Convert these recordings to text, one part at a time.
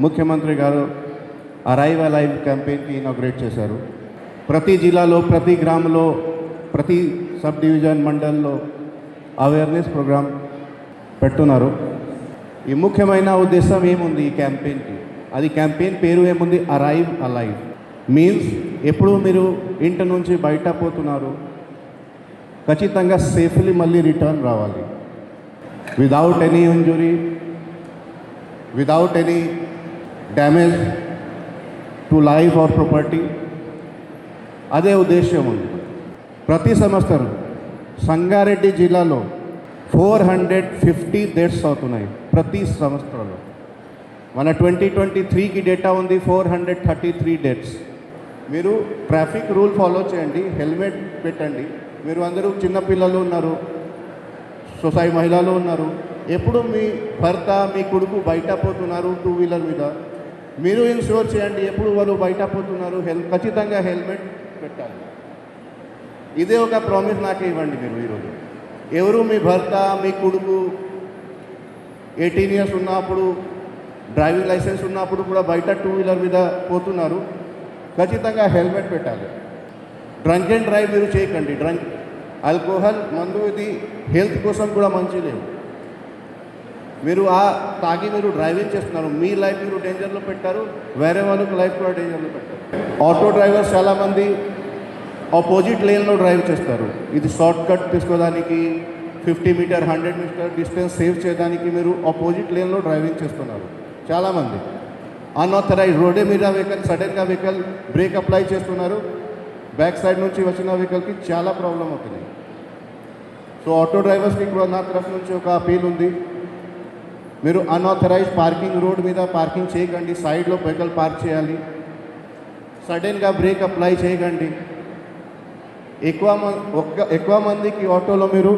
ముఖ్యమంత్రి గారు arrive alive క్యాంపెయిన్కి inaugurate చేశారు. ప్రతి జిల్లాలో, ప్రతి గ్రామంలో, ప్రతి సబ్ డివిజన్ మండల్లో అవేర్నెస్ ప్రోగ్రామ్ పెట్టున్నారు. ఈ ముఖ్యమైన ఉద్దేశం ఏముంది ఈ క్యాంపెయిన్కి? అది క్యాంపెయిన్ పేరు ఏముంది? Arrive alive. మీన్స్ ఎప్పుడు మీరు ఇంటి నుంచి బయట పోతున్నారు, ఖచ్చితంగా సేఫ్లీ మళ్ళీ రిటర్న్ రావాలి, without any injury, without any damage to life or property. అదే ఉద్దేశం ఉంది. ప్రతి సంవత్సరం సంగారెడ్డి జిల్లాలో 450 డెత్స్ అవుతున్నాయి ప్రతి సంవత్సరంలో. మన 2023కి డేటా ఉంది 433 డెత్స్. మీరు ట్రాఫిక్ రూల్ ఫాలో చేయండి, హెల్మెట్ పెట్టండి. మీరు అందరూ చిన్నపిల్లలు ఉన్నారు, సొసైటీ మహిళలు ఉన్నారు, ఎప్పుడు మీ భర్త మీ కొడుకు బయట పోతున్నారు టూ వీలర్ మీద, మీరు ఇన్షూర్ చేయండి. ఎప్పుడు వాళ్ళు బయట పోతున్నారు ఖచ్చితంగా హెల్మెట్ పెట్టాలి. ఇదే ఒక ప్రామిస్ నాకే ఇవ్వండి మీరు ఈరోజు. ఎవరు మీ భర్త మీ కొడుకు 18 ఇయర్స్ ఉన్నప్పుడు, డ్రైవింగ్ లైసెన్స్ ఉన్నప్పుడు కూడా బయట టూ వీలర్ మీద పోతున్నారు, ఖచ్చితంగా హెల్మెట్ పెట్టాలి. డ్రంక్ అండ్ డ్రైవ్ మీరు చేయకండి. ఆల్కహాల్ మందు ఇది హెల్త్ కోసం కూడా మంచి లేదు. మీరు తాగి మీరు డ్రైవింగ్ చేస్తున్నారు, మీ లైఫ్ మీరు డేంజర్లో పెట్టారు, వేరే వాళ్ళకి లైఫ్ కూడా డేంజర్లో పెట్టారు. ఆటో డ్రైవర్స్ చాలామంది ఆపోజిట్ లేన్లో డ్రైవ్ చేస్తారు. ఇది షార్ట్ కట్ తీసుకోవడానికి, 50 మీటర్ 100 మీటర్ డిస్టెన్స్ సేవ్ చేయడానికి మీరు ఆపోజిట్ లేన్లో డ్రైవింగ్ చేస్తున్నారు. చాలామంది అన్ఆథరైజ్ రోడ్డే మీద వెహికల్, సడన్గా వెహికల్ బ్రేక్ అప్లై చేస్తున్నారు, బ్యాక్ సైడ్ నుంచి వచ్చిన వెహికల్కి చాలా ప్రాబ్లం అవుతుంది. సో ఆటో డ్రైవర్స్కి కూడా నా తరఫు నుంచి ఒక అపీల్ ఉంది. మీరు అన్ఆథరైజ్ పార్కింగ్ రోడ్ మీద పార్కింగ్ చేయకండి, సైడ్లో వెహికల్ పార్క్ చేయాలి, సడన్గా బ్రేక్ అప్లై చేయకండి. ఎక్కువ మందికి ఆటోలో మీరు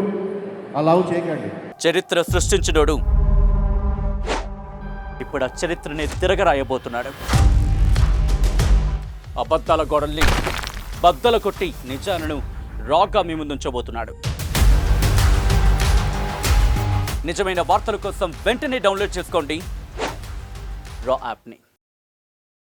అలౌ చేయకండి. చరిత్ర సృష్టించినోడు ఇప్పుడు ఆ చరిత్రని తిరగరాయబోతున్నాడు. అబద్ధాల గోడల్ని బద్దలు కొట్టి నిజాలను రాగా మీ ముందుంచబోతున్నాడు. నిజమైన వార్తల కోసం వెంటనే డౌన్లోడ్ చేసుకోండి రా యాప్ని.